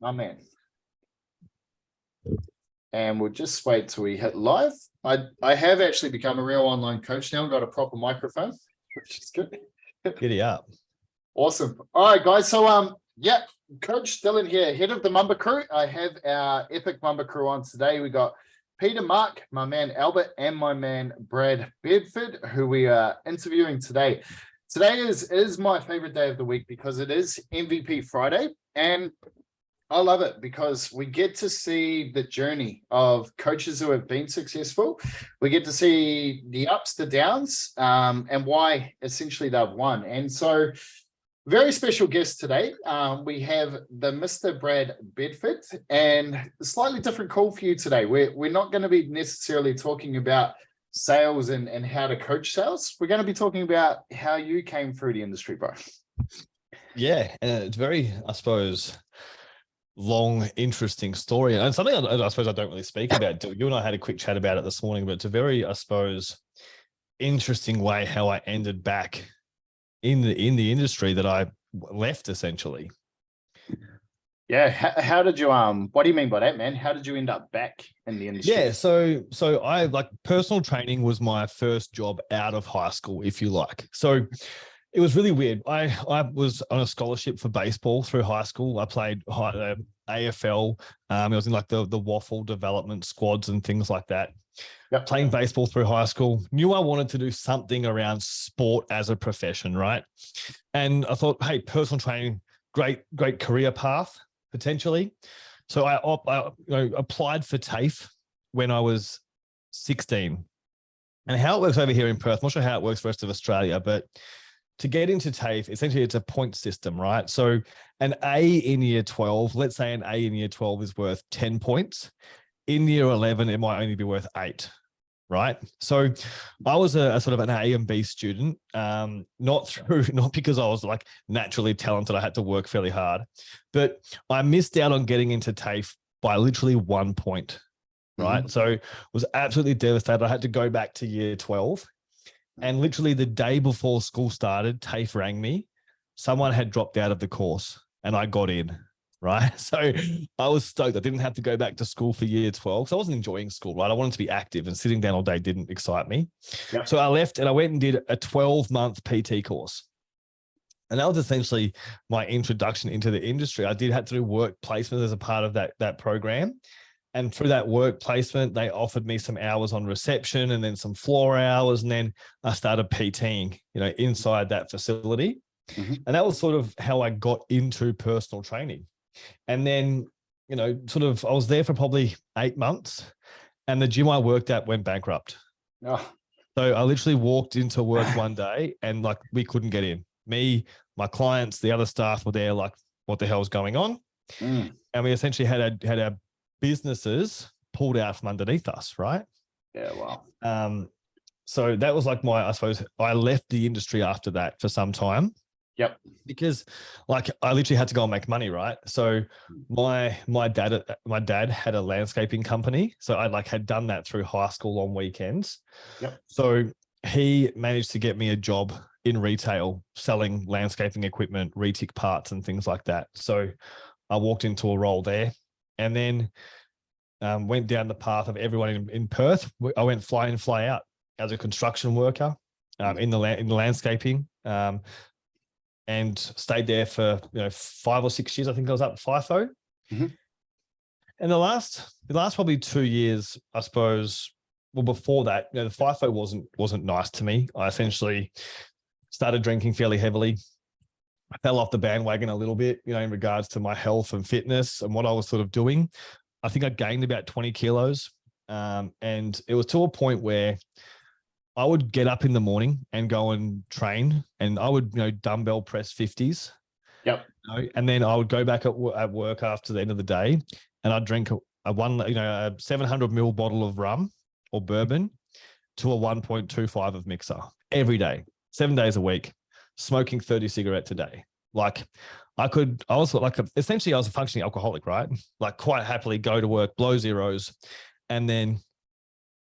My man. And we'll just wait till we hit live. I have actually become a real online coach now. Got a proper microphone, which is good. Giddy up. Awesome. All right, guys. So yeah, Coach Dylan here, head of the Mamba crew. I have our epic Mamba crew on today. We got Peter, Mark, my man Albert, and my man Brad Bedford, who we are interviewing today. Today is my favorite day of the week because it is MVP Friday, and I love it because we get to see the journey of coaches who have been successful. We get to see the ups, the downs, and why essentially they've won. And so, very special guest today. We have the Mr. Brad Bedford, and a slightly different call for you today. We're not going to be necessarily talking about sales and how to coach sales. We're going to be talking about how you came through the industry, bro. Yeah, and it's very, I suppose, long, interesting story, and something I suppose I don't really speak about. You and I had a quick chat about it this morning, but it's a very, I suppose, interesting way how I ended back in the industry that I left, essentially. Yeah, how did you what do you mean by that, man? How did you end up back in the industry? Yeah, so I like personal training was my first job out of high school, if you like. So it was really weird. I was on a scholarship for baseball through high school. I played AFL. I was in like the waffle development squads and things like that. Yep. Playing baseball through high school. Knew I wanted to do something around sport as a profession, right? And I thought, hey, personal training, great career path potentially. So I applied for TAFE when I was 16. And how it works over here in Perth, I'm not sure how it works for the rest of Australia, but to get into TAFE, essentially it's a point system, right? So an A in year 12, let's say an A in year 12 is worth 10 points. In year 11, it might only be worth 8, right? So I was a sort of an A and B student, not because I was like naturally talented, I had to work fairly hard, but I missed out on getting into TAFE by literally 1 point, right? Mm-hmm. So was absolutely devastated. I had to go back to year 12. And literally the day before school started, TAFE rang me. Someone had dropped out of the course and I got in, right? So I was stoked. I didn't have to go back to school for year 12. So I wasn't enjoying school, right? I wanted to be active, and sitting down all day didn't excite me. Yep. So I left and I went and did a 12-month PT course. And that was essentially my introduction into the industry. I had to do work placement as a part of that program. And through that work placement, they offered me some hours on reception and then some floor hours. And then I started PTing, inside that facility. Mm-hmm. And that was sort of how I got into personal training. And then, I was there for probably 8 months, and the gym I worked at went bankrupt. Oh. So I literally walked into work one day and like we couldn't get in. Me, my clients, the other staff were there like, what the hell's going on? Mm. And we essentially had our businesses pulled out from underneath us, right? Yeah, wow. So that was like I suppose I left the industry after that for some time. Yep. Because like I literally had to go and make money, right? So my dad had a landscaping company. So I had done that through high school on weekends. Yep. So he managed to get me a job in retail selling landscaping equipment, retic parts and things like that. So I walked into a role there. And then went down the path of everyone in Perth. I went fly in, fly out as a construction worker in the landscaping, and stayed there for 5 or 6 years. I think I was up at FIFO. Mm-hmm. And the last probably 2 years, I suppose. Well, before that, the FIFO wasn't nice to me. I essentially started drinking fairly heavily. I fell off the bandwagon a little bit, in regards to my health and fitness and what I was sort of doing. I think I gained about 20 kilos. And it was to a point where I would get up in the morning and go and train, and I would, dumbbell press 50s. Yep. And then I would go back at work after the end of the day, and I'd drink a 700 ml bottle of rum or bourbon to a 1.25 of mixer every day, 7 days a week. Smoking 30 cigarettes a day. Essentially I was a functioning alcoholic, right? Like quite happily go to work, blow zeros, and then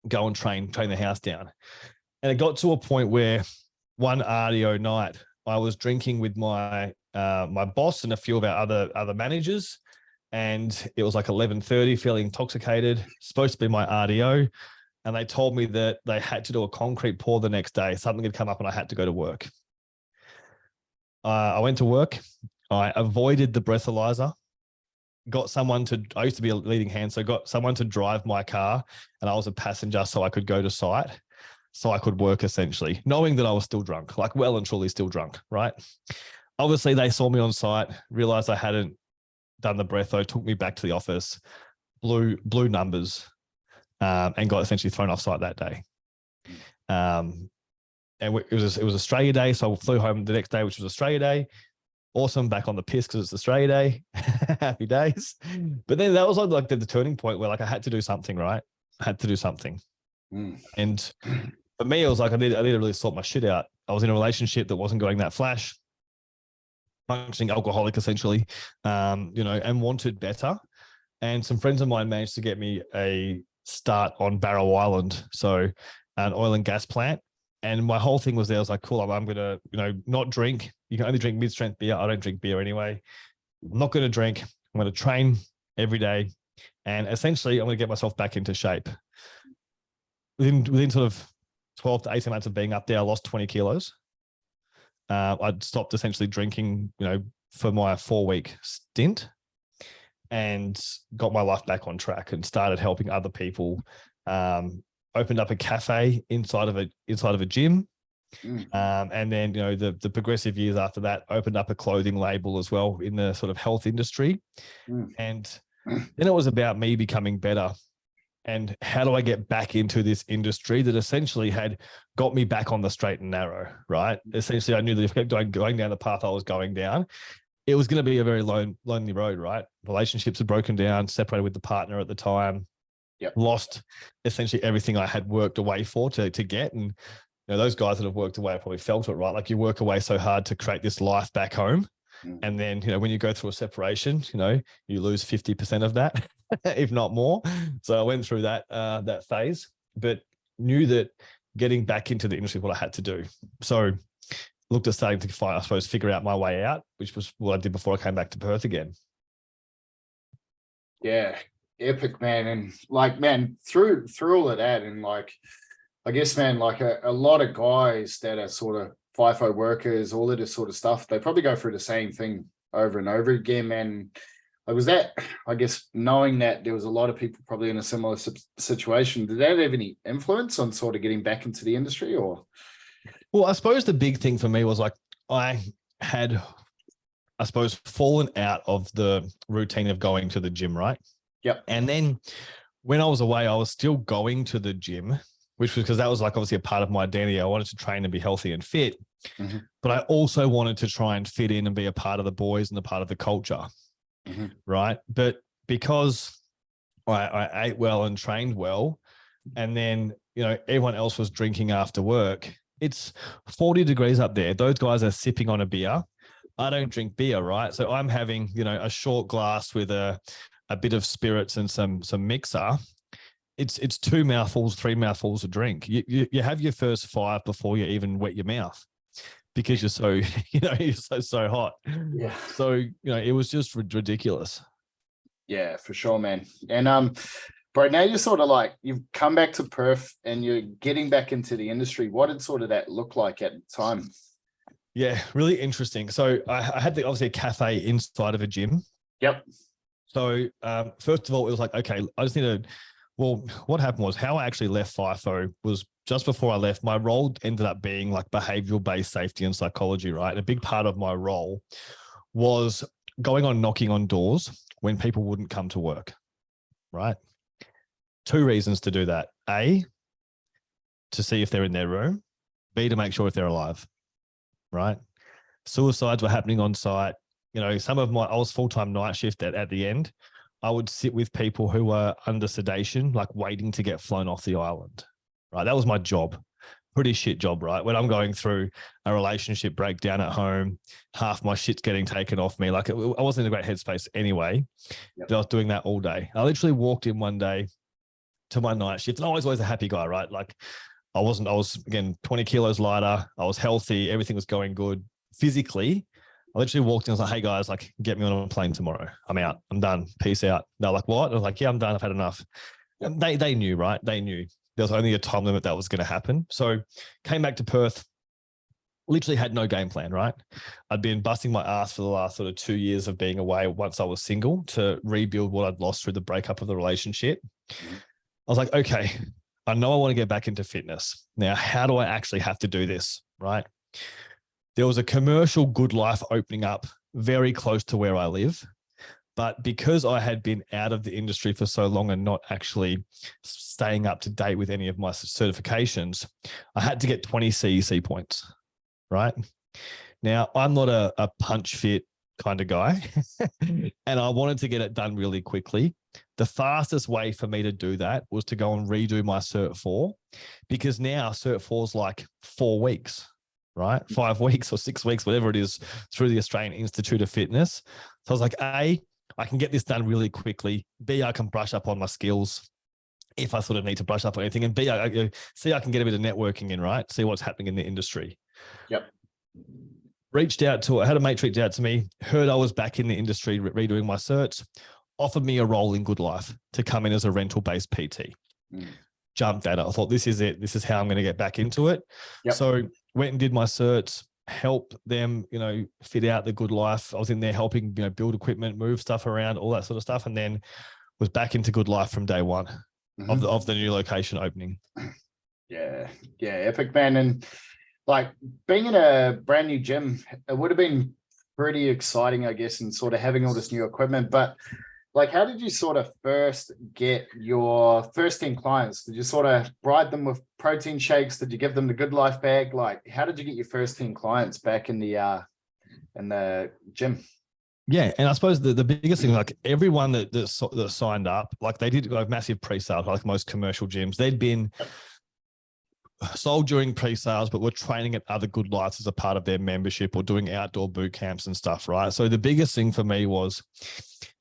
go and train the house down. And it got to a point where one RDO night, I was drinking with my boss and a few of our other managers. and it was like 11:30, feeling intoxicated, supposed to be my RDO. And they told me that they had to do a concrete pour the next day. Something had come up and I had to go to work. I went to work. I avoided the breathalyzer. Got someone to, I used to be a leading hand, so got someone to drive my car, and I was a passenger so I could go to site, so I could work essentially, knowing that I was still drunk, like well and truly still drunk, right? Obviously, they saw me on site, realized I hadn't done the breatho, took me back to the office, blew numbers, and got essentially thrown off site that day. And it was Australia Day, so I flew home the next day, which was Australia Day. Awesome, back on the piss because it's Australia Day. Happy days. But then that was like the turning point where like I had to do something, right? I had to do something. And for me, it was like I needed to really sort my shit out. I was in a relationship that wasn't going that flash, functioning alcoholic essentially, and wanted better. And some friends of mine managed to get me a start on Barrow Island, so an oil and gas plant. And my whole thing was there. I was like, cool, I'm going to, not drink. You can only drink mid-strength beer. I don't drink beer anyway. I'm not going to drink. I'm going to train every day. And essentially, I'm going to get myself back into shape. Within sort of 12 to 18 months of being up there, I lost 20 kilos. I'd stopped essentially drinking, for my 4-week stint, and got my life back on track and started helping other people. Opened up a cafe inside of a gym. And then, the progressive years after that, opened up a clothing label as well in the sort of health industry. And then it was about me becoming better. And how do I get back into this industry that essentially had got me back on the straight and narrow, right? Essentially, I knew that if I kept going down the path I was going down, it was going to be a very lonely road, right? Relationships had broken down, separated with the partner at the time. Yep. Lost essentially everything I had worked away for to get. And those guys that have worked away probably felt it, right? Like you work away so hard to create this life back home. And then, when you go through a separation, you lose 50% of that, if not more. So I went through that phase, but knew that getting back into the industry is what I had to do. So looked at starting to figure out my way out, which was what I did before I came back to Perth again. Yeah. Epic, man. And like, man, through all of that, and like, I guess, man, like a lot of guys that are sort of FIFO workers, all of this sort of stuff, they probably go through the same thing over and over again, man. Like, was that, I guess, knowing that there was a lot of people probably in a similar situation, did that have any influence on sort of getting back into the industry? Or? Well, I suppose the big thing for me was like, I had, fallen out of the routine of going to the gym, right? Yep. And then when I was away, I was still going to the gym, which was because that was like obviously a part of my identity. I wanted to train and be healthy and fit, but I also wanted to try and fit in and be a part of the boys and a part of the culture, right? But because I ate well and trained well, and then, everyone else was drinking after work, it's 40 degrees up there. Those guys are sipping on a beer. I don't drink beer, right? So I'm having, a short glass with a bit of spirits and some mixer. It's 2 mouthfuls, 3 mouthfuls of drink. You have your first 5 before you even wet your mouth, because you're so, you're so hot. Yeah. So, it was just ridiculous. Yeah, for sure, man. And bro, now you're sort of like, you've come back to Perth and you're getting back into the industry. What did sort of that look like at the time? Yeah, really interesting. So I had obviously a cafe inside of a gym. Yep. So first of all, it was like, okay, I just need to, well, what happened was how I actually left FIFO was just before I left, my role ended up being like behavioral-based safety and psychology, right? And a big part of my role was knocking on doors when people wouldn't come to work, right? 2 reasons to do that. A, to see if they're in their room. B, to make sure if they're alive, right? Suicides were happening on site. I was full-time night shift at the end. I would sit with people who were under sedation, like waiting to get flown off the island, right? That was my job. Pretty shit job, right? When I'm going through a relationship breakdown at home, half my shit's getting taken off me. Like I wasn't in a great headspace anyway. Yep. But I was doing that all day. I literally walked in one day to my night shift, and I was always a happy guy, right? Like I was again, 20 kilos lighter. I was healthy. Everything was going good physically. I literally walked in. I was like, hey guys, like, get me on a plane tomorrow. I'm out. I'm done. Peace out. They're like, what? I was like, yeah, I'm done. I've had enough. Yep. And they knew, right? They knew there was only a time limit that was going to happen. So came back to Perth, literally had no game plan, right? I'd been busting my ass for the last sort of 2 years of being away once I was single to rebuild what I'd lost through the breakup of the relationship. I was like, okay, I know I want to get back into fitness. Now, how do I actually have to do this, right? There was a commercial Good Life opening up very close to where I live. But because I had been out of the industry for so long and not actually staying up to date with any of my certifications, I had to get 20 CEC points, right? Now, I'm not a punch fit kind of guy, and I wanted to get it done really quickly. The fastest way for me to do that was to go and redo my Cert 4, because now Cert 4 is like 4 weeks, right? 5 weeks or 6 weeks, whatever it is, through the Australian Institute of Fitness. So I was like, A, I can get this done really quickly. B, I can brush up on my skills if I sort of need to brush up on anything. And B, C, I can get a bit of networking in, right? See what's happening in the industry. Yep. I had a mate reach out to me, heard I was back in the industry redoing my certs, offered me a role in Good Life to come in as a rental-based PT. Jumped at it. I thought, this is it. This is how I'm going to get back into it. Yep. So went and did my certs, helped them, fit out the Good Life. I was in there helping, build equipment, move stuff around, all that sort of stuff. And then was back into Good Life from day one of the new location opening. Yeah. Epic, man. And like being in a brand new gym, it would have been pretty exciting, I guess, and sort of having all this new equipment. But like, how did you sort of first get your first 10 clients? Did you sort of bribe them with protein shakes? Did you give them the Good Life bag? Like, how did you get your first 10 clients back in the gym? Yeah, and I suppose the biggest thing, like everyone that signed up, like they did like massive pre-sales, like most commercial gyms. They'd been sold during pre-sales, but were training at other Good Lives as a part of their membership or doing outdoor boot camps and stuff, right? So the biggest thing for me was,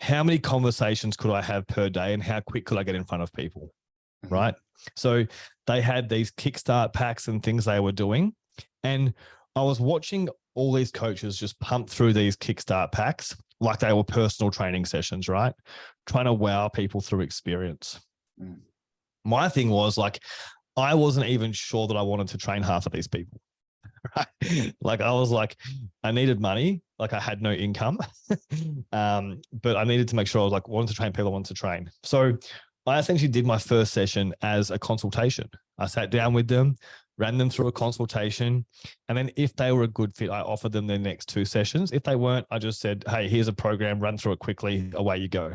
how many conversations could I have per day and how quick could I get in front of people, right? So they had these Kickstart packs and things they were doing. And I was watching all these coaches just pump through these Kickstart packs like they were personal training sessions, right? Trying to wow people through experience. My thing was like, I wasn't even sure that I wanted to train half of these people. Right? Like I was like, I needed money. Like I had no income, but I needed to make sure I was like, wanted to train people I wanted to train. So I essentially did my first session as a consultation. I sat down with them, ran them through a consultation. And then if they were a good fit, I offered them their next 2 sessions. If they weren't, I just said, hey, here's a program, run through it quickly, away you go.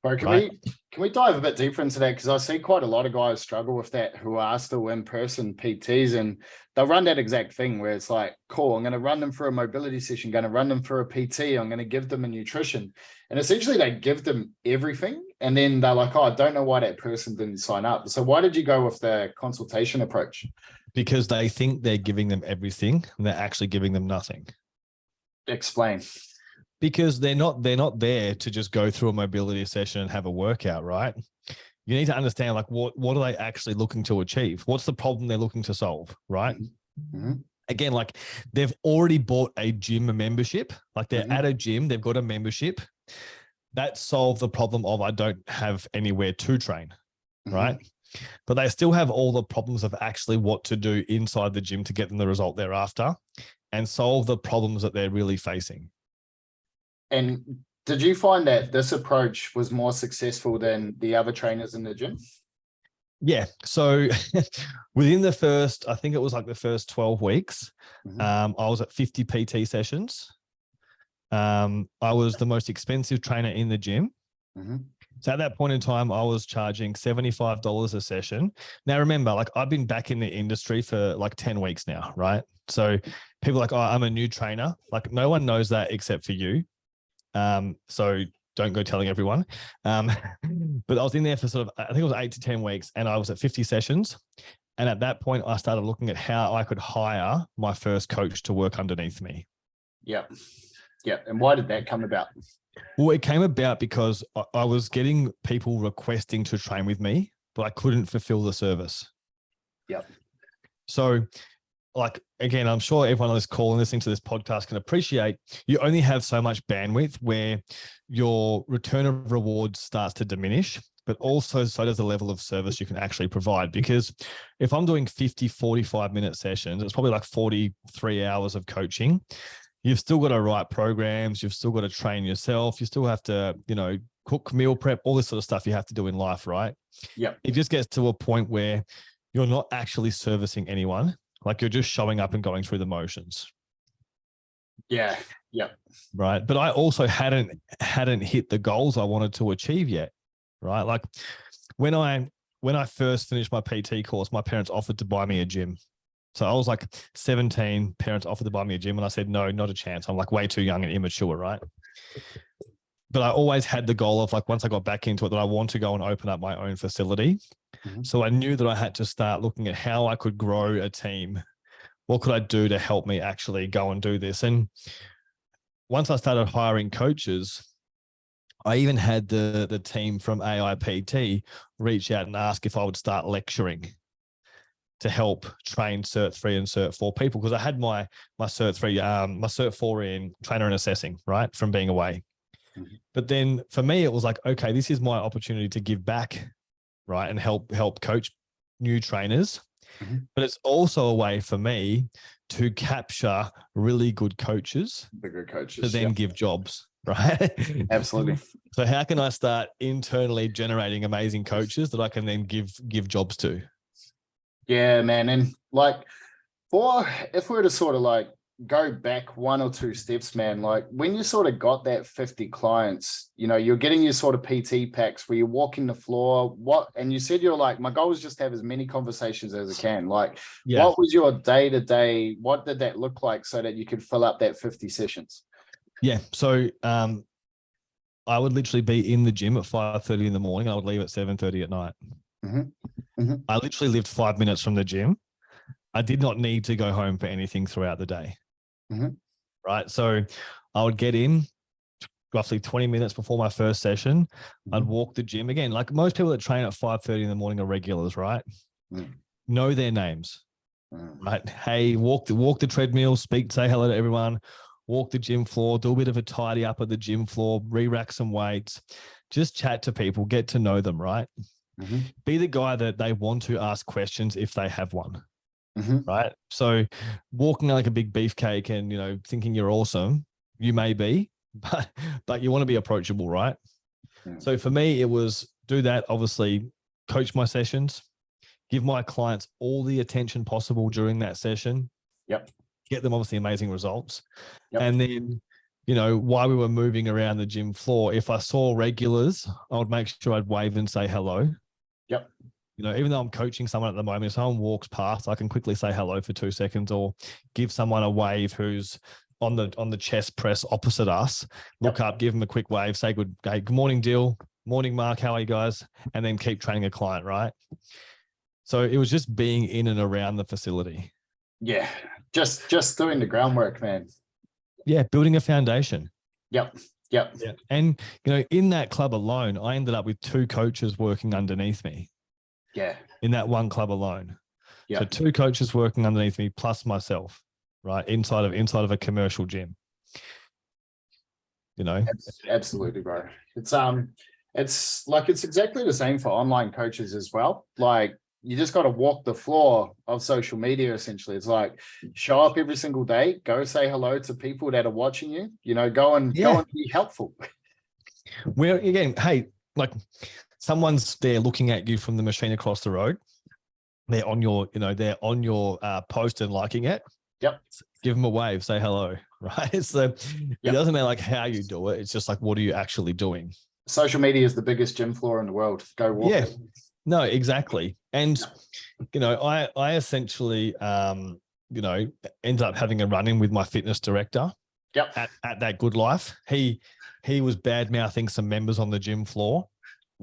Bro, can we dive a bit deeper into that? Because I see quite a lot of guys struggle with that who are still in-person PTs, and they'll run that exact thing where it's like, cool, I'm going to run them for a mobility session, going to run them for a PT, I'm going to give them a nutrition. And essentially they give them everything. And then they're like, oh, I don't know why that person didn't sign up. So why did you go with the consultation approach? Because they think they're giving them everything and they're actually giving them nothing. Explain. Because they're not there to just go through a mobility session and have a workout, right? You need to understand like what are they actually looking to achieve? What's the problem they're looking to solve, right? Again, like they've already bought a gym membership, like they're at a gym, they've got a membership. That solved the problem of I don't have anywhere to train, right? But they still have all the problems of actually what to do inside the gym to get them the result they're after and solve the problems that they're really facing. And did you find that this approach was more successful than the other trainers in the gym? Yeah. So within the first, I think it was like the first 12 weeks, I was at 50 PT sessions. I was the most expensive trainer in the gym. So at that point in time, I was charging $75 a session. Now, remember, like I've been back in the industry for like 10 weeks now, right? So people are like, oh, I'm a new trainer. Like no one knows that except for you. So don't go telling everyone. But I was in there for sort of, I think it was 8 to 10 weeks and I was at 50 sessions. And at that point, I started looking at how I could hire my first coach to work underneath me. Yeah. And why did that come about? Well, it came about because I was getting people requesting to train with me, but I couldn't fulfill the service. Yep. So like, again, I'm sure everyone on this call and listening to this podcast can appreciate you only have so much bandwidth where your return of rewards starts to diminish, but also so does the level of service you can actually provide. Because if I'm doing 50, 45-minute sessions, it's probably like 43 hours of coaching. You've still got to write programs. You've still got to train yourself. You still have to, cook, meal prep, all this sort of stuff you have to do in life, right? Yeah. It just gets to a point where you're not actually servicing anyone. Like you're just showing up and going through the motions. Yeah. Yeah. Right. But I also hadn't hit the goals I wanted to achieve yet. Right. Like when I first finished my PT course, my parents offered to buy me a gym. So I was like 17, parents offered to buy me a gym. And I said, no, not a chance. I'm like way too young and immature. Right. But I always had the goal of like, once I got back into it, that I want to go and open up my own facility. Mm-hmm. So I knew that I had to start looking at how I could grow a team. What could I do to help me actually go and do this? And once I started hiring coaches, I even had the team from AIPT reach out and ask if I would start lecturing to help train Cert 3 and Cert 4 people, because I had my Cert 3, my Cert 4 in trainer and assessing, right, from being away. Mm-hmm. But then for me, it was like, okay, this is my opportunity to give back, right, and help coach new trainers. Mm-hmm. But it's also a way for me to capture really good coaches, bigger coaches, to then give jobs, right? Absolutely. So how can I start internally generating amazing coaches that I can then give jobs to? Yeah, man. And like, if we were to sort of like go back one or two steps, man, like when you sort of got that 50 clients, you're getting your sort of PT packs where you're walking the floor, and you said you're like, my goal is just to have as many conversations as I can. Like, What was your day-to-day? What did that look like so that you could fill up that 50 sessions? Yeah. So I would literally be in the gym at 5:30 in the morning. I would leave at 7:30 at night. Mm-hmm. Mm-hmm. I literally lived 5 minutes from the gym. I did not need to go home for anything throughout the day. Mm-hmm. Right. So I would get in roughly 20 minutes before my first session. Mm-hmm. I'd walk the gym. Again, like most people that train at 5:30 in the morning are regulars, right? Mm-hmm. Know their names. Mm-hmm. Right. Hey, walk the treadmill, say hello to everyone, walk the gym floor, do a bit of a tidy up at the gym floor, re-rack some weights, just chat to people, get to know them, right? Mm-hmm. Be the guy that they want to ask questions if they have one. Mm-hmm. Right. So walking like a big beefcake and, thinking you're awesome, you may be, but you want to be approachable, right? Mm-hmm. So for me, it was do that, obviously coach my sessions, give my clients all the attention possible during that session. Yep. Get them obviously amazing results. Yep. And then, while we were moving around the gym floor, if I saw regulars, I would make sure I'd wave and say hello. Yep. Even though I'm coaching someone at the moment, if someone walks past, I can quickly say hello for 2 seconds or give someone a wave who's on the chest press opposite us. Look up, give them a quick wave, say good morning, Dill. Morning, Mark. How are you guys? And then keep training a client, right? So it was just being in and around the facility. Yeah. Just doing the groundwork, man. Yeah. Building a foundation. Yep. Yeah. And, in that club alone, I ended up with 2 coaches working underneath me. Yeah. In that one club alone. Yeah. So 2 coaches working underneath me plus myself, right? Inside of a commercial gym. Absolutely, bro. It's exactly the same for online coaches as well. Like you just got to walk the floor of social media. Essentially, it's like show up every single day, go say hello to people that are watching you, go and be helpful. Where again, hey, like someone's there looking at you from the machine across the road. They're on your post and liking it. Yep. Give them a wave, say hello, right? So it doesn't matter like how you do it. It's just like, what are you actually doing? Social media is the biggest gym floor in the world. Go walk. Yeah, no, exactly. And, I essentially, ended up having a run-in with my fitness director. Yep. At That Good Life. He was bad-mouthing some members on the gym floor.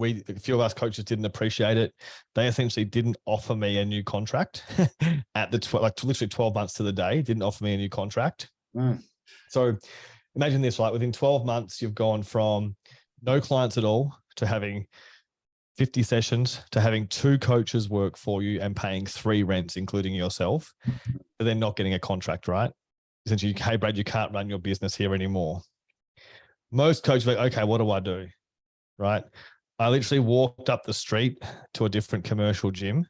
A few of us coaches didn't appreciate it. They essentially didn't offer me a new contract at literally 12 months to the day, didn't offer me a new contract. Mm. So imagine this, right? Within 12 months, you've gone from no clients at all to having 50 sessions to having 2 coaches work for you and paying 3 rents, including yourself, but then not getting a contract, right? Essentially, hey, Brad, you can't run your business here anymore. Most coaches are like, okay, what do I do? Right? I literally walked up the street to a different commercial gym,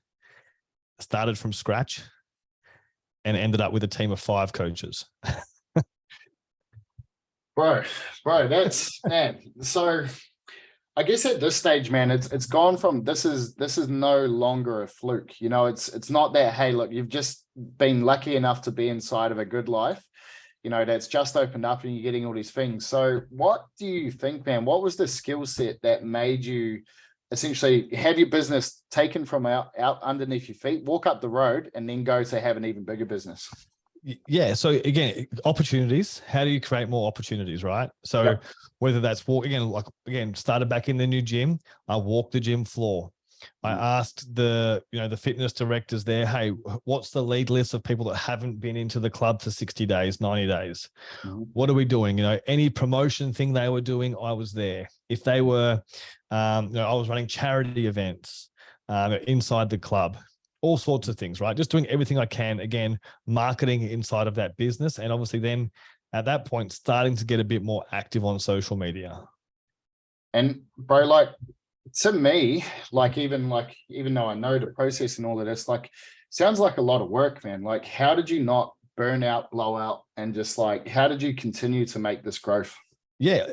started from scratch, and ended up with a team of 5 coaches. Bro, that's man. So I guess at this stage, man, it's gone from this is no longer a fluke. You know, it's not that, hey, look, you've just been lucky enough to be inside of a good life, you know, that's just opened up and you're getting all these things. So what do you think, man? What was the skill set that made you essentially have your business taken from out underneath your feet, walk up the road, and then go to have an even bigger business? Yeah. So again, opportunities. How do you create more opportunities, right? So whether that's started back in the new gym, I walked the gym floor. I asked the fitness directors there, hey, what's the lead list of people that haven't been into the club for 60 days, 90 days? What are we doing? You know, any promotion thing they were doing, I was there. If they were, I was running charity events inside the club. All sorts of things, right? Just doing everything I can, again, marketing inside of that business. And obviously then at that point, starting to get a bit more active on social media. And bro, like to me, even though I know the process and all of this, like sounds like a lot of work, man. Like how did you not burn out, blow out, and just like, how did you continue to make this growth? Yeah,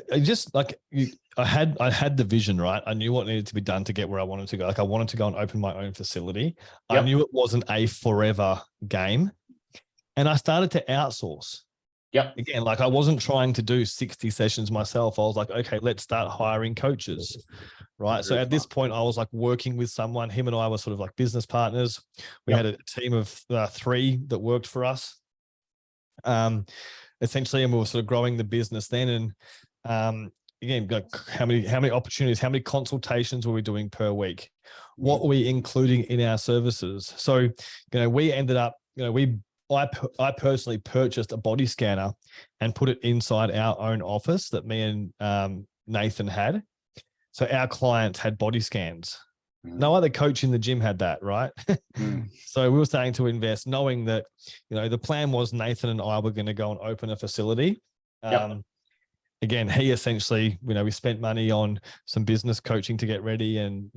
I had the vision, right? I knew what needed to be done to get where I wanted to go. Like I wanted to go and open my own facility. I knew it wasn't a forever game. And I started to outsource. Again, like I wasn't trying to do 60 sessions myself. I was like, okay, let's start hiring coaches, right? So at this point, I was like working with someone. Him and I were sort of like business partners. We had a team of 3 that worked for us. Essentially, and we were sort of growing the business then. And again, like how many opportunities, how many consultations were we doing per week? What were we including in our services? So, we ended up, I personally purchased a body scanner and put it inside our own office that me and Nathan had. So our clients had body scans. No other coach in the gym had that, right? So we were starting to invest, knowing that, the plan was Nathan and I were going to go and open a facility. Again, he essentially, we spent money on some business coaching to get ready. And,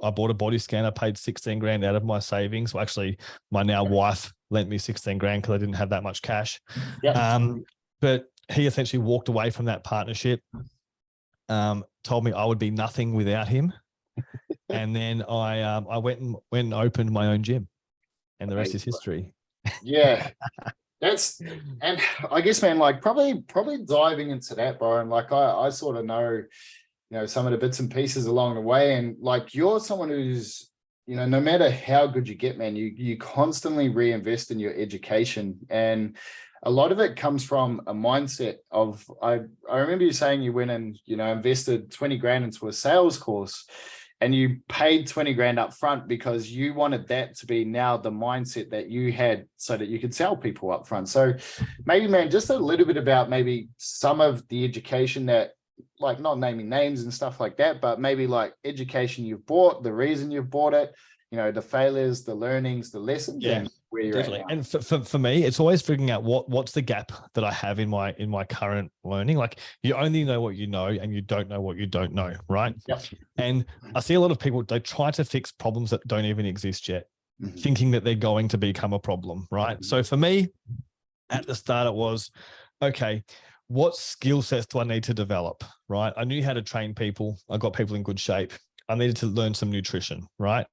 I bought a body scanner, paid 16 grand out of my savings. Well, actually, my now wife lent me 16 grand because I didn't have that much cash. But he essentially walked away from that partnership, told me I would be nothing without him. And then I went and opened my own gym, and the rest is history. Yeah. And I guess, man, like probably diving into that, bro. And like, I sort of know, some of the bits and pieces along the way. And like, you're someone who's, no matter how good you get, man, you constantly reinvest in your education. And a lot of it comes from a mindset of, I remember you saying you went and, invested 20 grand into a sales course. And you paid 20 grand up front because you wanted that to be now the mindset that you had so that you could sell people up front. So maybe, man, just a little bit about maybe some of the education that, like not naming names and stuff like that, but maybe like education you've bought, the reason you've bought it, the failures, the learnings, the lessons, and where you're definitely. at. And for me, it's always figuring out what's the gap that I have in my current learning. Like you only know what you know and you don't know what you don't know, right? And I see a lot of people, they try to fix problems that don't even exist yet, thinking that they're going to become a problem, right? So for me, at the start, it was, okay, what skill sets do I need to develop, right? I knew how to train people. I got people in good shape. I needed to learn some nutrition, right?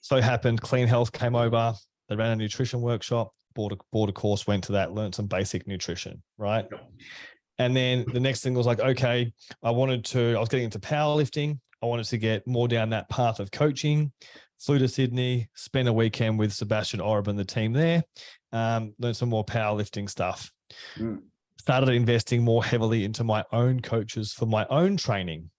So it happened, Clean Health came over. They ran a nutrition workshop, bought a course, went to that, learned some basic nutrition, right? And then the next thing was like, okay, I was getting into powerlifting. I wanted to get more down that path of coaching. Flew to Sydney, spent a weekend with Sebastian Orab and the team there, learned some more powerlifting stuff. Started investing more heavily into my own coaches for my own training.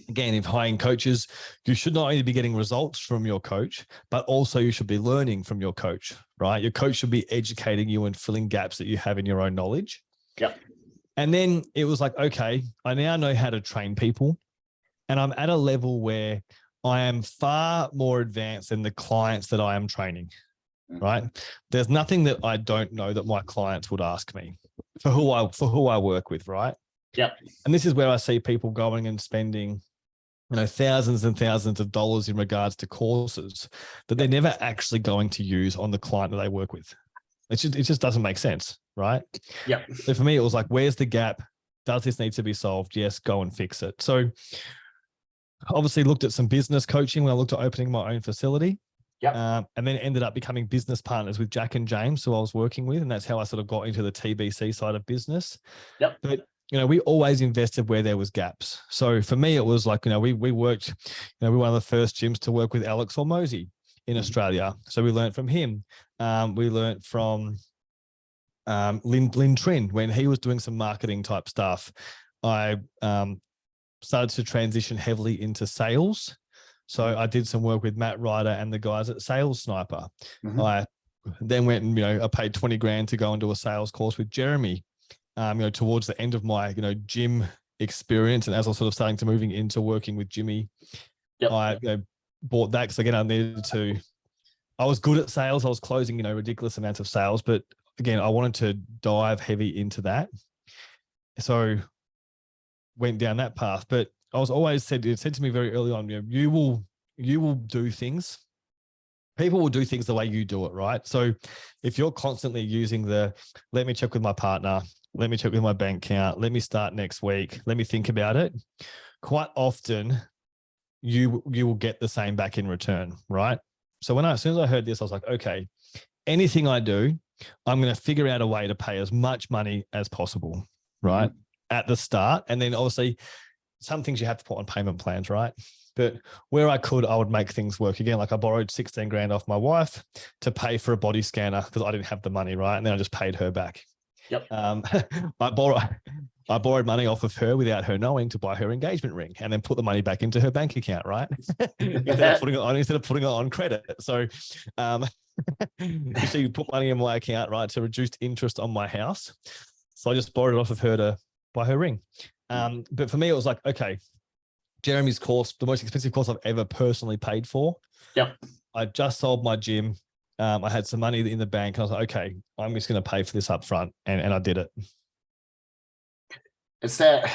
Again, if hiring coaches, you should not only be getting results from your coach, but also you should be learning from your coach, right? Your coach should be educating you and filling gaps that you have in your own knowledge. And then it was like, okay, I now know how to train people, and I'm at a level where I am far more advanced than the clients that I am training, right? There's nothing that I don't know that my clients would ask me for who I work with, right? Yeah. And this is where I see people going and spending, thousands and thousands of dollars in regards to courses that they're never actually going to use on the client that they work with. It just doesn't make sense, right? Yeah. So for me, it was like, where's the gap? Does this need to be solved? Yes, go and fix it. So obviously looked at some business coaching when I looked at opening my own facility. Yeah. And then ended up becoming business partners with Jack and James, who I was working with. And that's how I sort of got into the TBC side of business. Yep. But, we always invested where there was gaps. So for me, it was like, we worked, we were one of the first gyms to work with Alex Hormozy in Australia. So we learned from him. We learned from Lynn Trinh when he was doing some marketing type stuff. I started to transition heavily into sales. So I did some work with Matt Ryder and the guys at Sales Sniper. Mm-hmm. I then went and, I paid 20 grand to go and do a sales course with Jeremy, towards the end of my, gym experience. And as I was sort of starting to moving into working with Jimmy, yep. I bought that because again, I was good at sales. I was closing, ridiculous amounts of sales, but again, I wanted to dive heavy into that. So went down that path, but I was always it said to me very early on, you will do things. People will do things the way you do it, right? So if you're constantly using let me check with my partner, let me check with my bank account, let me start next week, let me think about it, quite often you will get the same back in return, right? So as soon as I heard this, I was like, okay, anything I do, I'm going to figure out a way to pay as much money as possible, right? At the start. And then obviously some things you have to put on payment plans, right? But where I could, I would make things work. Again, like I borrowed 16 grand off my wife to pay for a body scanner because I didn't have the money, right? And then I just paid her back. Yep. I borrowed money off of her without her knowing to buy her engagement ring and then put the money back into her bank account, right? instead of putting it on credit. So she put money in my account, right, to reduce interest on my house. So I just borrowed it off of her to buy her ring. But for me, it was like, okay, Jeremy's course, the most expensive course I've ever personally paid for. Yep. I just sold my gym. I had some money in the bank. And I was like, okay, I'm just going to pay for this up front. And I did it. It's that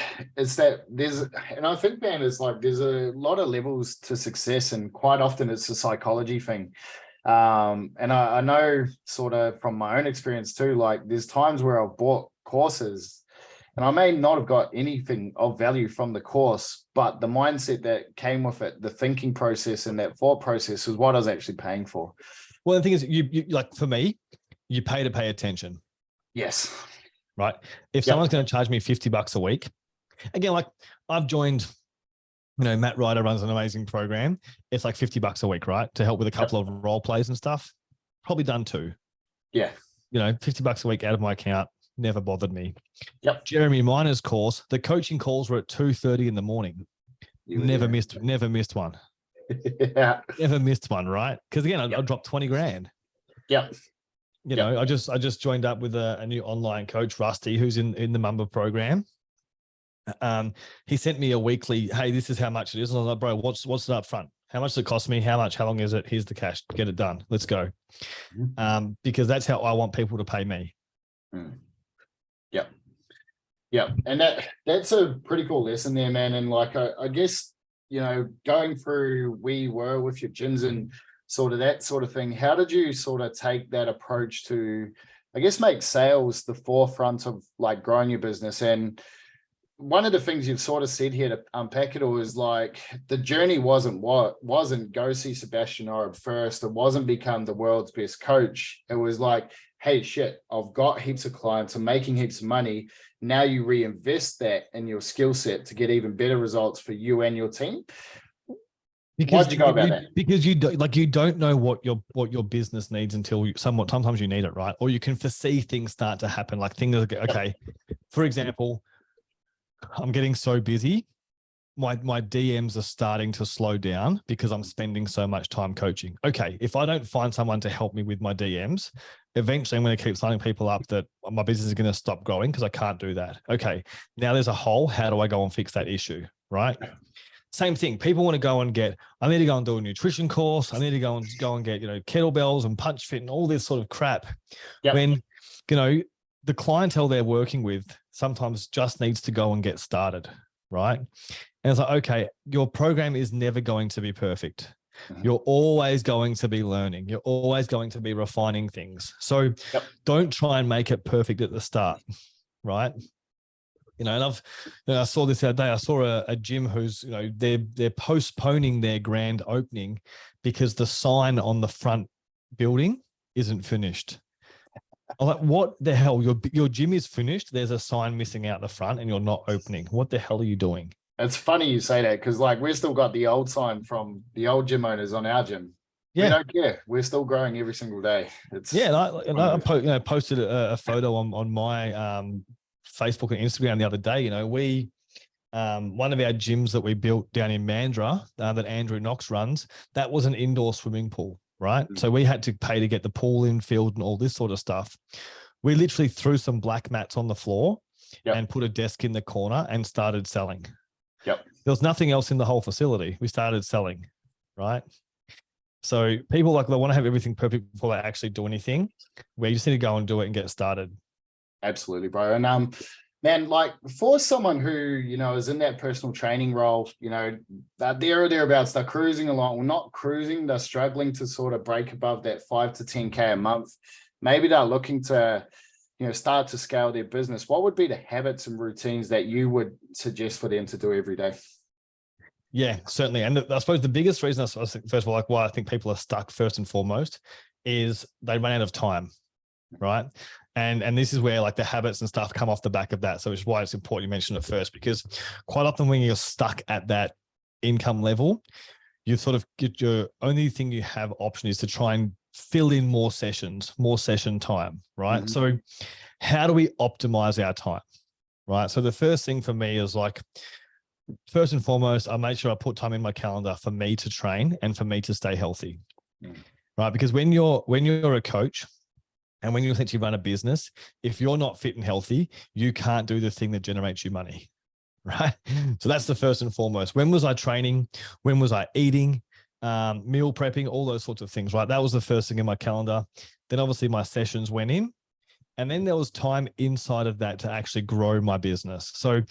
and I think, man, it's like, there's a lot of levels to success, and quite often it's a psychology thing. And I know sort of from my own experience too, like there's times where I've bought courses and I may not have got anything of value from the course, but the mindset that came with it, the thinking process and that thought process was what I was actually paying for. Well, the thing is, you like, for me, you pay to pay attention. Yes. Right. If someone's going to charge me $50 a week, again, like I've joined, Matt Ryder runs an amazing program. It's like $50 a week, right? To help with a couple of role plays and stuff. Probably done 2. Yeah. $50 a week out of my account. Never bothered me. Yep. Jeremy Miner's course, the coaching calls were at 2:30 in the morning. Never missed one. Yeah. Never missed one, right? Because again, I dropped 20 grand. Yep. I just joined up with a new online coach, Rusty, who's in the Mamba program. He sent me a weekly, hey, this is how much it is. And I was like, bro, what's it up front? How much does it cost me? How long is it? Here's the cash. Get it done. Let's go. Because that's how I want people to pay me. Yep. Yeah. And that's a pretty cool lesson there, man. And like, I guess, going through where you were with your gyms and sort of that sort of thing, how did you sort of take that approach to, I guess, make sales the forefront of like growing your business? And one of the things you've sort of said here to unpack it all is like, the journey wasn't go see Sebastian Oreb first. It wasn't become the world's best coach. It was like, hey, shit, I've got heaps of clients, I'm making heaps of money. Now you reinvest that in your skill set to get even better results for you and your team. Why'd you go about that? Because you don't know what your business needs until sometimes you need it, right? Or you can foresee things start to happen, like things are okay. For example, I'm getting so busy, my DMs are starting to slow down because I'm spending so much time coaching. Okay, if I don't find someone to help me with my DMs, eventually I'm going to keep signing people up that my business is going to stop growing because I can't do that. Okay, now there's a hole. How do I go and fix that issue, right? Same thing. People want to go and get, I need to go and do a nutrition course. I need to go and get, kettlebells and punch fit and all this sort of crap. Yep. When, the clientele they're working with sometimes just needs to go and get started. Right. And it's like, okay, your program is never going to be perfect. You're always going to be learning. You're always going to be refining things. So don't try and make it perfect at the start. Right. And I saw this the other day. I saw a gym who's, they're postponing their grand opening because the sign on the front building isn't finished. I'm like, what the hell? Your gym is finished. There's a sign missing out the front and you're not opening. What the hell are you doing? It's funny you say that because we've still got the old sign from the old gym owners on our gym. Yeah. We don't care. We're still growing every single day. I posted a photo on my Facebook and Instagram the other day. One of our gyms that we built down in Mandurah that Andrew Knox runs, that was an indoor swimming pool, right? So we had to pay to get the pool infield and all this sort of stuff. We literally threw some black mats on the floor and put a desk in the corner and started selling. There was nothing else in the whole facility. We started selling, right? So people they want to have everything perfect before they actually do anything. Where you just need to go and do it and get started. Absolutely, bro. And man, for someone who is in that personal training role, that there or thereabouts, they're cruising along. Well, not cruising, they're struggling to sort of break above that 5 to 10K a month. Maybe they're looking to start to scale their business. What would be the habits and routines that you would suggest for them to do every day? Yeah, certainly. And I suppose the biggest reason, first of all, why I think people are stuck first and foremost is they run out of time, right? And this is where the habits and stuff come off the back of that. So it's why it's important you mention it first, because quite often when you're stuck at that income level, you sort of get your only thing you have option is to try and fill in more session time, right? So how do we optimize our time, right? So the first thing for me is first and foremost, I make sure I put time in my calendar for me to train and for me to stay healthy, right? Because when you're a coach and when you essentially run a business, if you're not fit and healthy, you can't do the thing that generates you money, right? So that's the first and foremost. When was I training? When was I eating? Meal prepping, all those sorts of things, right? That was the first thing in my calendar. Then obviously my sessions went in. And then there was time inside of that to actually grow my business. So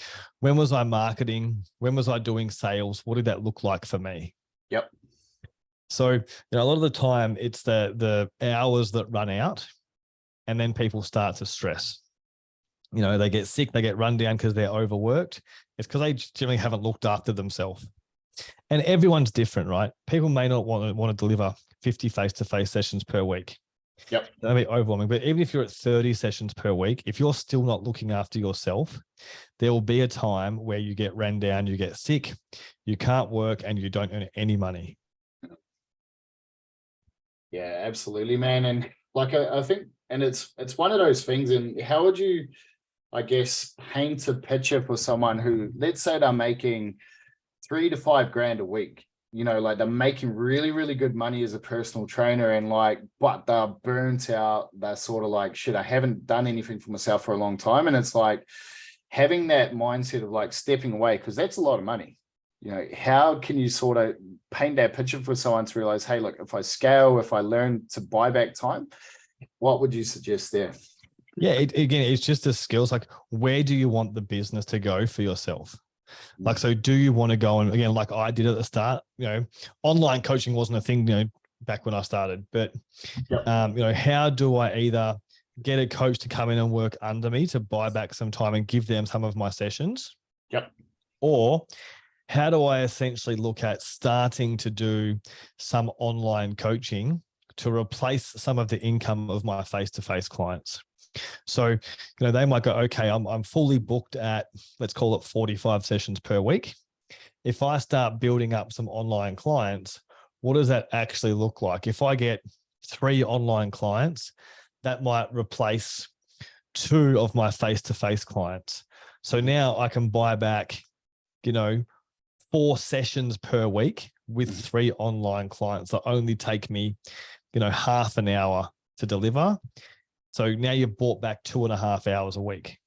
when was I marketing? When was I doing sales? What did that look like for me? Yep. So, a lot of the time it's the hours that run out and then people start to stress. They get sick, they get run down because they're overworked. It's because they generally haven't looked after themselves. And everyone's different, right? People may not want to deliver 50 face-to-face sessions per week. Yep. That'll be overwhelming. But even if you're at 30 sessions per week, if you're still not looking after yourself, there will be a time where you get ran down, you get sick, you can't work, and you don't earn any money. Yeah, absolutely, man. And I think, and it's one of those things. And how would you, I guess, paint a picture for someone who, let's say they're making 3 to 5 grand a week, they're making really, really good money as a personal trainer and but they're burnt out. They're sort of shit, I haven't done anything for myself for a long time. And it's having that mindset of stepping away, because that's a lot of money. How can you sort of paint that picture for someone to realize, hey, look, if I scale, if I learn to buy back time, what would you suggest there? Yeah, it's just the skills. Where do you want the business to go for yourself? So do you want to go and, again, like I did at the start, online coaching wasn't a thing, back when I started, but, how do I either get a coach to come in and work under me to buy back some time and give them some of my sessions? Yep. Or how do I essentially look at starting to do some online coaching to replace some of the income of my face-to-face clients? So, they might go, okay, I'm fully booked at, let's call it 45 sessions per week. If I start building up some online clients, what does that actually look like? If I get 3 online clients, that might replace 2 of my face-to-face clients. So now I can buy back, 4 sessions per week with 3 online clients that only take me, half an hour to deliver. So now you've bought back 2.5 hours a week.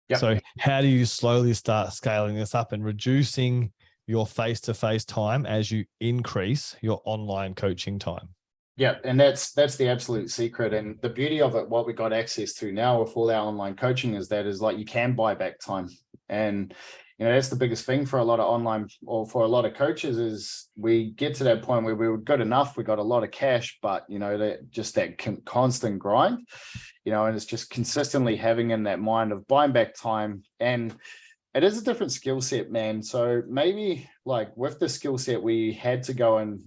Yep. So how do you slowly start scaling this up and reducing your face-to-face time as you increase your online coaching time. Yeah, and that's the absolute secret. And the beauty of it, what we got access to now with all our online coaching is like you can buy back time. And that's the biggest thing for a lot of online, or for a lot of coaches, is we get to that point where we were good enough, we got a lot of cash, but that constant grind, and it's just consistently having in that mind of buying back time. And it is a different skill set, man. So maybe like with the skill set, we had to go and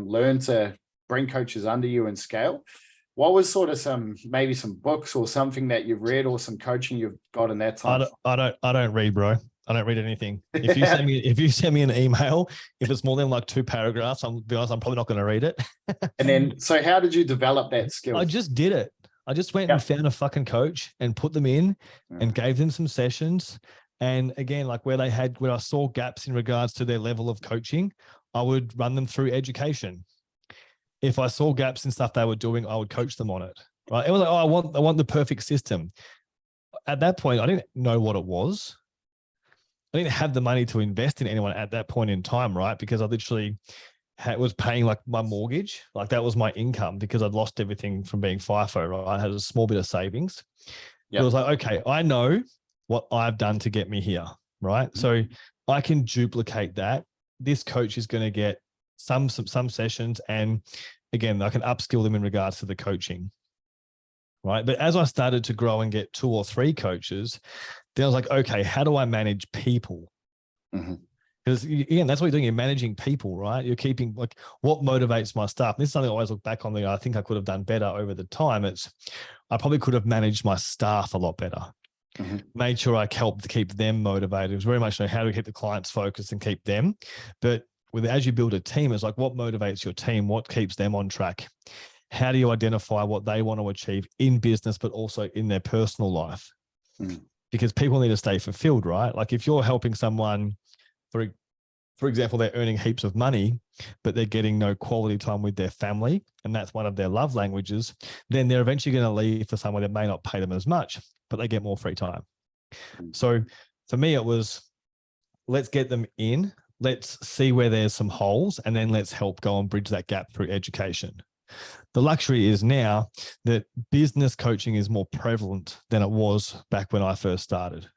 learn to bring coaches under you and scale. What was sort of maybe some books or something that you've read, or some coaching you've got in that time? I don't read, bro. I don't read anything. If you send me an email, if it's more than like 2 paragraphs, I'll be honest, I'm probably not going to read it. And then, so how did you develop that skill? I just did it. I just went and found a fucking coach and put them in and gave them some sessions. And again, like where I saw gaps in regards to their level of coaching, I would run them through education. If I saw gaps in stuff they were doing, I would coach them on it. Right? It was like, I want the perfect system. At that point, I didn't know what it was. I didn't have the money to invest in anyone at that point in time, right? Because I literally was paying like my mortgage. Like that was my income, because I'd lost everything from being FIFO, right? I had a small bit of savings. Yep. It was like, okay, I know what I've done to get me here, right? Mm-hmm. So I can duplicate that. This coach is going to get some sessions, and again, I can upskill them in regards to the coaching, right? But as I started to grow and get 2 or 3 coaches, then I was like, okay, how do I manage people? Because again, that's what you're doing. You're managing people, right? You're keeping like what motivates my staff. And this is something I always look back on. I think I could have done better over the time. I probably could have managed my staff a lot better. Made sure I helped to keep them motivated. It was very much how do we keep the clients focused and keep them. But as you build a team, it's like what motivates your team, what keeps them on track. How do you identify what they want to achieve in business, but also in their personal life? Because people need to stay fulfilled, right? Like if you're helping someone, for example, they're earning heaps of money, but they're getting no quality time with their family, and that's one of their love languages, then they're eventually going to leave for someone that may not pay them as much, but they get more free time. So for me, it was, let's get them in, let's see where there's some holes, and then let's help go and bridge that gap through education. The luxury is now that business coaching is more prevalent than it was back when I first started.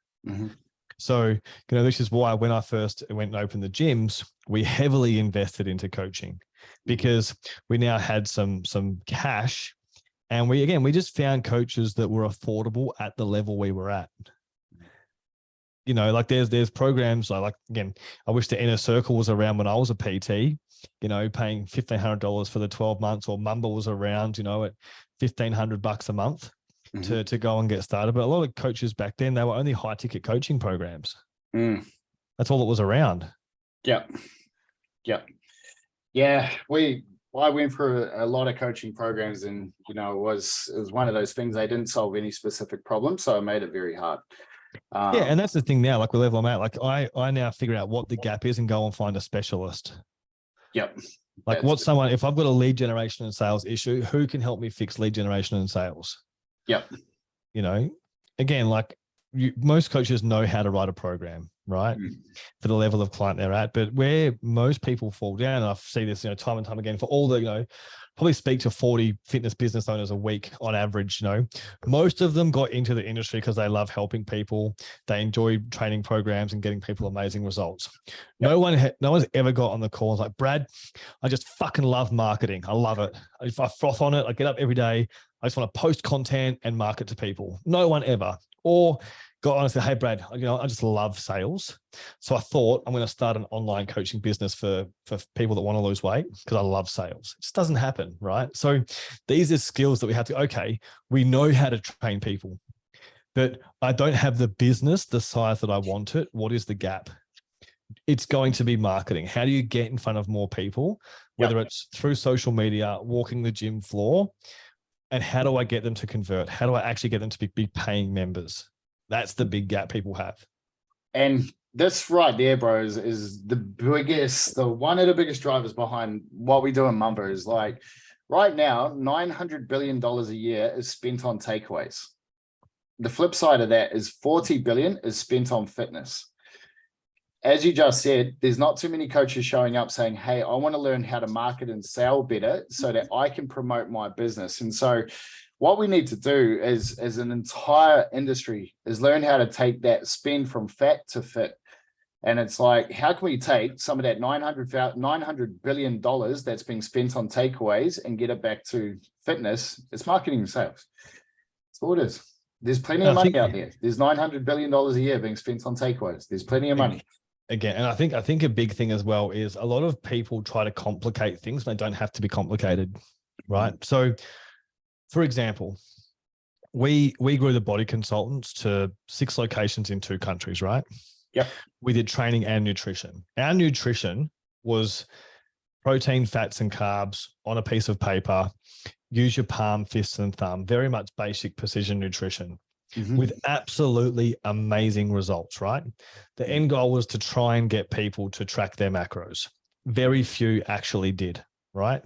So, this is why when I first went and opened the gyms, we heavily invested into coaching, because we now had some cash, and we just found coaches that were affordable at the level we were at. Like there's programs like again, I wish the Inner Circle was around when I was a PT, paying $1,500 for the 12 months, or Mumble was around, at $1,500 a month to go and get started. But a lot of coaches back then, they were only high ticket coaching programs. That's all that was around. Yeah. I went through a lot of coaching programs, and, it was one of those things. They didn't solve any specific problem, so it made it very hard. And that's the thing now, like the level I'm at, like I now figure out what the gap is and go and find a specialist. Yep. Like if I've got a lead generation and sales issue, who can help me fix lead generation and sales? Yep. Again, like most coaches know how to write a program, right? For the level of client they're at, but where most people fall down, and I see this, time and time again for all the, probably speak to 40 fitness business owners a week on average. Most of them got into the industry because they love helping people. They enjoy training programs and getting people amazing results. Yep. No one's ever got on the call and was like, Brad, I just fucking love marketing. I love it. If I froth on it, I get up every day. I just want to post content and market to people. No one ever. Or got on and said, hey, Brad, I just love sales. So I thought I'm going to start an online coaching business for people that want to lose weight because I love sales. It just doesn't happen, right? So these are skills that we have to, we know how to train people, but I don't have the business the size that I want it. What is the gap? It's going to be marketing. How do you get in front of more people, whether it's through social media, walking the gym floor, and how do I get them to convert? How do I actually get them to be paying members? That's the big gap people have. And this right there, bro, is one of the biggest drivers behind what we do in Mamba is like right now, $900 billion a year is spent on takeaways. The flip side of that is 40 billion is spent on fitness. as you just said, there's not too many coaches showing up saying, hey, I want to learn how to market and sell better so that I can promote my business. And so what we need to do as an entire industry is learn how to take that spend from fat to fit. And it's like, how can we take some of that $900 billion that's being spent on takeaways and get it back to fitness? It's marketing and sales. That's all it is. There's plenty of money out there. There's $900 billion a year being spent on takeaways. There's plenty of money. Again, and I think a big thing as well is a lot of people try to complicate things. They don't have to be complicated, right? So, for example, we grew the Body Consultants to 6 locations in 2 countries, right? Yep. We did training and nutrition. Our nutrition was protein, fats, and carbs on a piece of paper. Use your palm, fist, and thumb. Very much basic precision nutrition with absolutely amazing results, right? The end goal was to try and get people to track their macros. Very few actually did, right?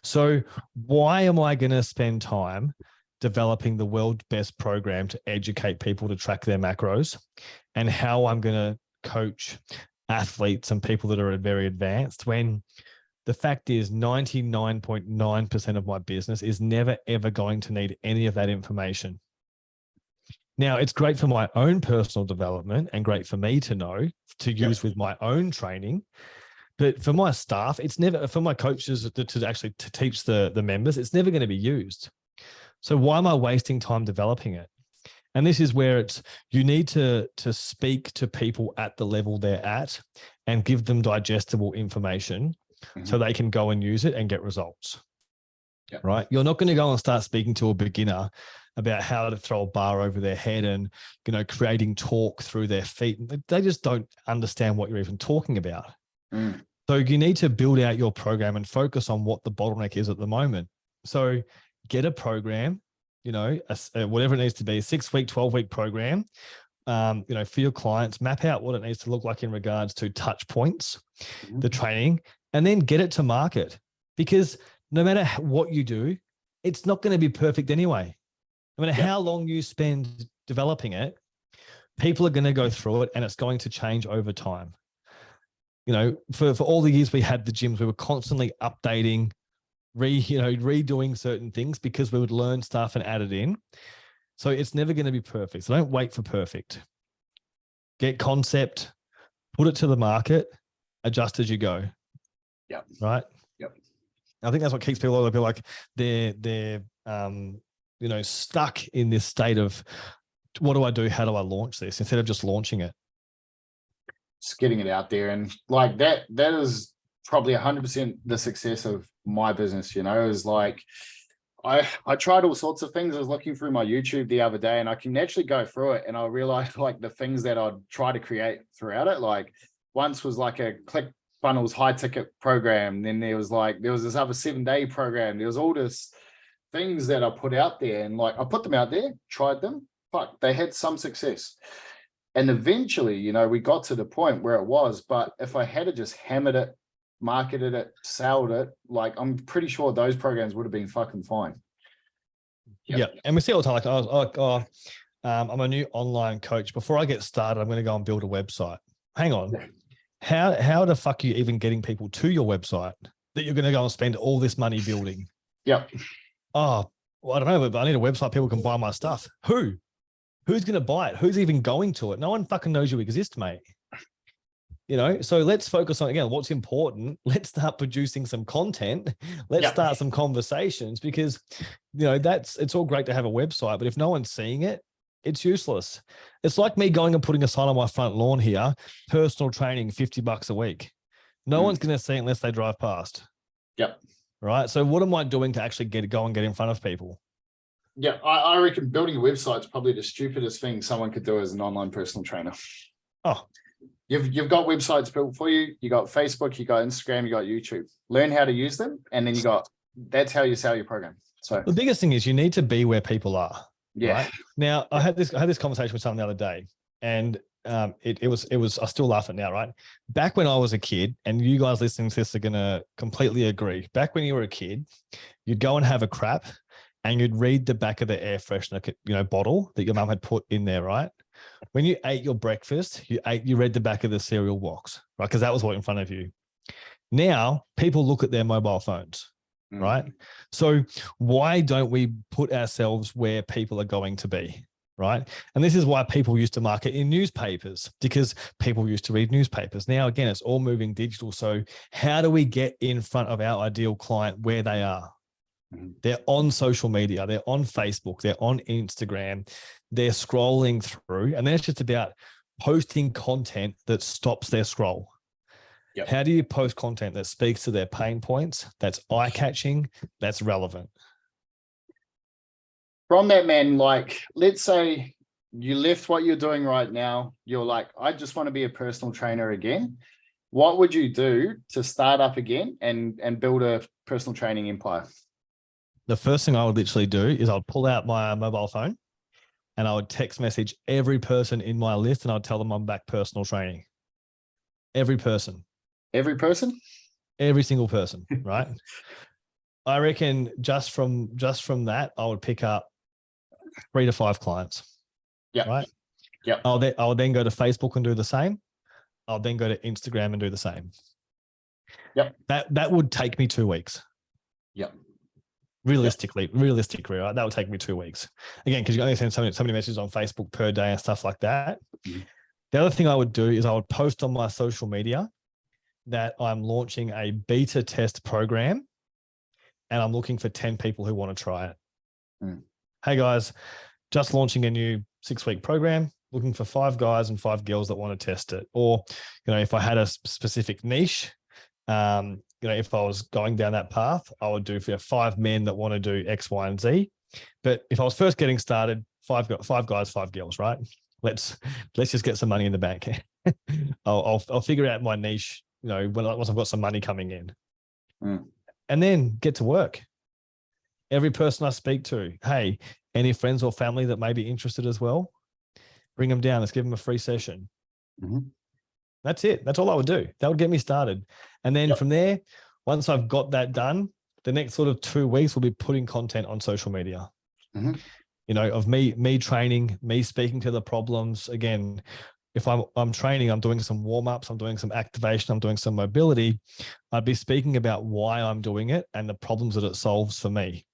So why am I going to spend time developing the world's best program to educate people to track their macros and how I'm going to coach athletes and people that are very advanced when the fact is 99.9% of my business is never, ever going to need any of that information. Now, it's great for my own personal development and great for me to know, to use with my own training. But for my staff, it's never, for my coaches to actually to teach the members, it's never going to be used. So why am I wasting time developing it? And this is where it's, you need to speak to people at the level they're at and give them digestible information so they can go and use it and get results. Yep. Right? You're not going to go and start speaking to a beginner about how to throw a bar over their head and, you know, creating torque through their feet. They just don't understand what you're even talking about. So you need to build out your program and focus on what the bottleneck is at the moment. So get a program, you know, whatever it needs to be, a 6-week, 12-week program, you know, for your clients, map out what it needs to look like in regards to touch points, the training, and then get it to market. Because no matter what you do, it's not going to be perfect anyway. No matter how long you spend developing it, people are going to go through it and it's going to change over time. You know, for all the years we had the gyms, we were constantly updating, redoing certain things because we would learn stuff and add it in. So it's never going to be perfect. So don't wait for perfect. Get concept, put it to the market, adjust as you go. Yep. Right. Yep. I think that's what keeps people like they're you know, stuck in this state of what do I do? How do I launch this instead of just launching it? Just getting it out there. And like that is probably 100% the success of my business, you know, is like, I tried all sorts of things. I was looking through my YouTube the other day and I can actually go through it and I realized like the things that I'd try to create throughout it. Like once was like a ClickFunnels high ticket program. Then there was this other 7-day program. There was all this things that I put out there and like I put them out there, tried them, fuck, they had some success. And eventually, you know, we got to the point where it was, but if I had to just hammered it, marketed it, sold it, like I'm pretty sure those programs would have been fucking fine. Yeah. And we see all the time, like, I'm a new online coach. Before I get started, I'm going to go and build a website. Hang on. Yeah. How the fuck are you even getting people to your website that you're going to go and spend all this money building? Yep. Oh, well, I don't know, but I need a website people can buy my stuff. Who's going to buy it? Who's even going to it? No one fucking knows you exist, mate. You know, so let's focus on, again, what's important. Let's start producing some content. Let's start some conversations because, you know, it's all great to have a website, but if no one's seeing it, it's useless. It's like me going and putting a sign on my front lawn here, personal training, $50 a week. No one's going to see it unless they drive past. Yep. Right. So what am I doing to actually go and get in front of people? Yeah, I reckon building a website is probably the stupidest thing someone could do as an online personal trainer. Oh, you've got websites built for you. You got Facebook, you got Instagram, you got YouTube. Learn how to use them, and then that's how you sell your program. So the biggest thing is you need to be where people are. Yeah. Right? Now I had this conversation with someone the other day, and it was I still laugh at now, right? Back when I was a kid, and you guys listening to this are gonna completely agree. Back when you were a kid, you'd go and have a crap. And you'd read the back of the air freshener, you know, bottle that your mum had put in there, right? When you ate your breakfast, you read the back of the cereal box, right? Because that was what in front of you. Now people look at their mobile phones, right? So why don't we put ourselves where people are going to be, right? And this is why people used to market in newspapers, because people used to read newspapers. Now, again, it's all moving digital. So how do we get in front of our ideal client where they are? They're on social media, they're on Facebook, they're on Instagram, they're scrolling through, and then it's just about posting content that stops their scroll. Yep. How do you post content that speaks to their pain points, that's eye-catching, that's relevant? From that, man, like, let's say you left what you're doing right now. You're like, I just want to be a personal trainer again. What would you do to start up again and build a personal training empire? The first thing I would literally do is I'd pull out my mobile phone and I would text message every person in my list and I'd tell them I'm back personal training. Every person. Every person? Every single person, right? I reckon just from that, I would pick up 3 to 5 clients. Yeah. Right. Yeah. I'll then go to Facebook and do the same. I'll then go to Instagram and do the same. Yep. That would take me 2 weeks. Yep. Realistically, right? That would take me 2 weeks. Again, because you only send so many messages on Facebook per day and stuff like that. Mm-hmm. The other thing I would do is I would post on my social media that I'm launching a beta test program and I'm looking for 10 people who want to try it. Hey guys, just launching a new 6-week program, looking for 5 guys and 5 girls that want to test it. Or, if I had a specific niche, if I was going down that path, I would do for 5 men that want to do X, Y, and Z. But if I was first getting started, 5 guys, 5 girls, right? Let's just get some money in the bank. I'll figure out my niche, once I've got some money coming in, and then get to work. Every person I speak to, hey, any friends or family that may be interested as well, bring them down. Let's give them a free session. That's it. That's all I would do. That would get me started. And then from there, once I've got that done, the next sort of 2 weeks will be putting content on social media, of me training, me speaking to the problems. Again, if I'm training, I'm doing some warm-ups, I'm doing some activation, I'm doing some mobility. I'd be speaking about why I'm doing it and the problems that it solves for me.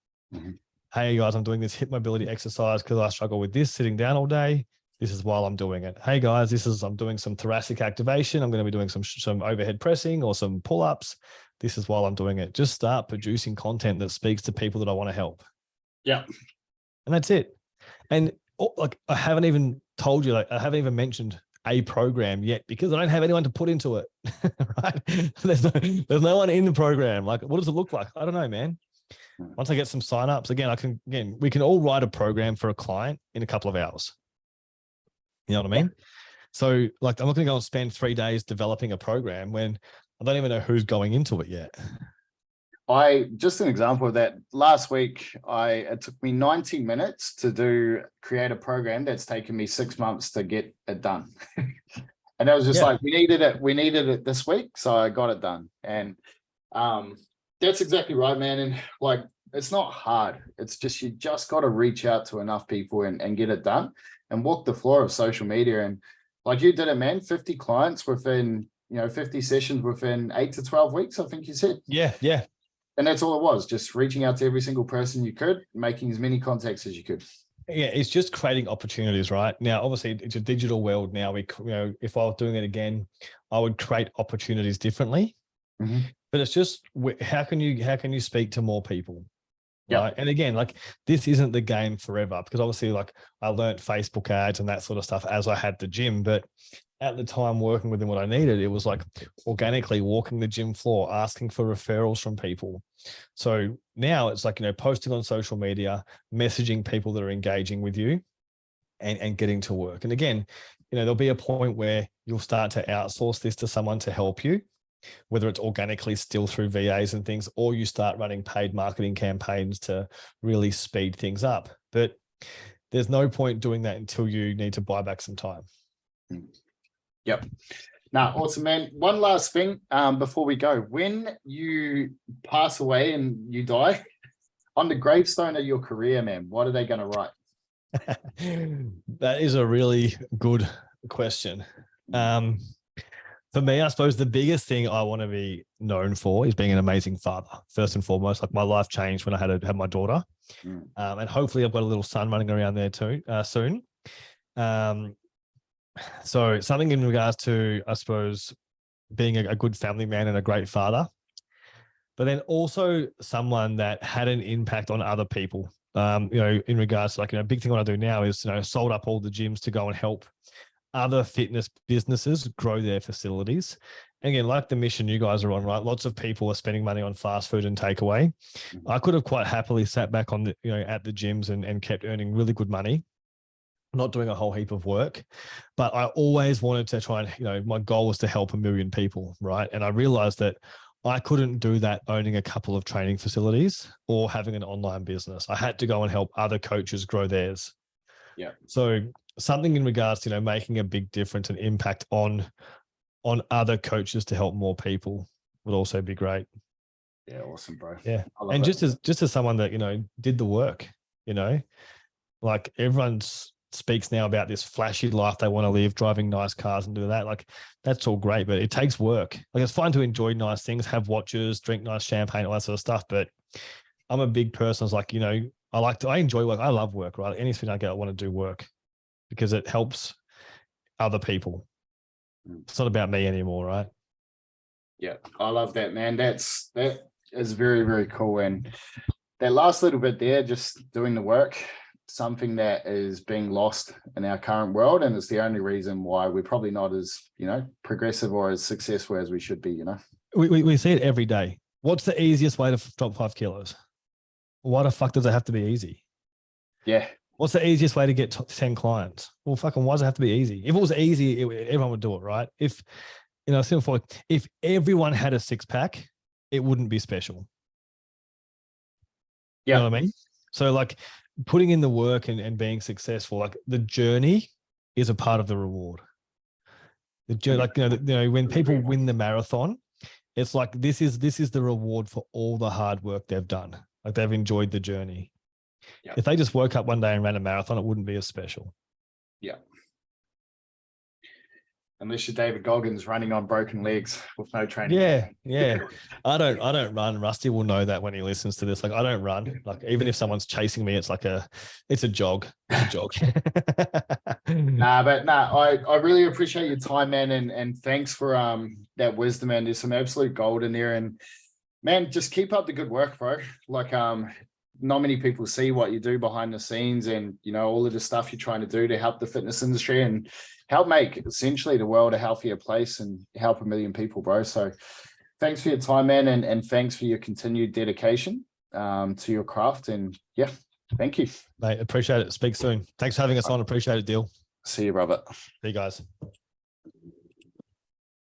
Hey guys, I'm doing this hip mobility exercise because I struggle with this sitting down all day. This is while I'm doing it. Hey guys, I'm doing some thoracic activation. I'm going to be doing some overhead pressing or some pull-ups. This is while I'm doing it. Just start producing content that speaks to people that I want to help. Yeah. And that's it. And I haven't even told you, I haven't even mentioned a program yet because I don't have anyone to put into it, right? There's no one in the program. Like, what does it look like? I don't know, man. Once I get some signups, we can all write a program for a client in a couple of hours. You know what I mean? So I'm not going to go and spend 3 days developing a program when I don't even know who's going into it yet. Just an example of that. Last week, it took me 90 minutes to create a program that's taken me 6 months to get it done. And it was just like, we needed it this week. So I got it done. And that's exactly right, man. And it's not hard. It's just, you just got to reach out to enough people and get it done and walk the floor of social media. And like you did it, man, 50 clients within, 50 sessions within 8 to 12 weeks, I think you said. Yeah. Yeah. And that's all it was, just reaching out to every single person you could, making as many contacts as you could. Yeah, it's just creating opportunities, right? Now, obviously, it's a digital world now. If I was doing it again, I would create opportunities differently. But it's just, how can you speak to more people? Right. And again, this isn't the game forever, because obviously I learned Facebook ads and that sort of stuff as I had the gym, but at the time working within what I needed, it was organically walking the gym floor, asking for referrals from people. So now it's posting on social media, messaging people that are engaging with you and getting to work. And again, there'll be a point where you'll start to outsource this to someone to help you, whether it's organically still through VAs and things, or you start running paid marketing campaigns to really speed things up. But there's no point doing that until you need to buy back some time. Yep. Now, awesome, man. One last thing before we go. When you pass away and you die, on the gravestone of your career, man, what are they going to write? That is a really good question. For me, I suppose the biggest thing I want to be known for is being an amazing father. First and foremost, like my life changed when I had my daughter, and hopefully I've got a little son running around there too soon. So something in regards to, I suppose, being a good family man and a great father, but then also someone that had an impact on other people. In regards to like, a big thing what I do now is, sold up all the gyms to go and help other fitness businesses grow their facilities. And again, like the mission you guys are on, right? Lots of people are spending money on fast food and takeaway. I could have quite happily sat back on the, at the gyms and kept earning really good money, not doing a whole heap of work. But I always wanted to try and, my goal was to help 1 million people, right? And I realized that I couldn't do that owning a couple of training facilities or having an online business. I had to go and help other coaches grow theirs. Yeah. So something in regards to, making a big difference and impact on other coaches to help more people would also be great. Yeah. Awesome, bro. Yeah. And just as someone that, did the work, like everyone speaks now about this flashy life they want to live, driving nice cars and do that. Like that's all great, but it takes work. Like it's fine to enjoy nice things, have watches, drink nice champagne, all that sort of stuff. But I'm a big person. I was like, I enjoy work. I love work, right? Anything I get, I want to do work because it helps other people. It's not about me anymore, right? Yeah, I love that, man. That is very, very cool. And that last little bit there, just doing the work, something that is being lost in our current world. And it's the only reason why we're probably not as, progressive or as successful as we should be, We see it every day. What's the easiest way to drop 5 kilos? Why the fuck does it have to be easy? Yeah. What's the easiest way to get 10 clients? Well, fucking why does it have to be easy? If it was easy, everyone would do it, right? If, if everyone had a 6-pack, it wouldn't be special. Yeah. You know what I mean? So like putting in the work and being successful, like the journey is a part of the reward. The journey, like, when people win the marathon, it's like, this is the reward for all the hard work they've done. Like they've enjoyed the journey. Yeah. If they just woke up one day and ran a marathon, it wouldn't be as special. Yeah. Unless you're David Goggins running on broken legs with no training. Yeah. I don't run. Rusty will know that when he listens to this. Like I don't run. Like even if someone's chasing me, it's a jog. It's a jog. I really appreciate your time, man. And thanks for that wisdom, man. There's some absolute gold in there. And man, just keep up the good work, bro. Like not many people see what you do behind the scenes and, all of the stuff you're trying to do to help the fitness industry and help make essentially the world a healthier place and help 1 million people, bro. So thanks for your time, man. And thanks for your continued dedication to your craft. And yeah, thank you. Mate, appreciate it. Speak soon. Thanks for having us on. Appreciate it, Deal. See you, brother. See you guys.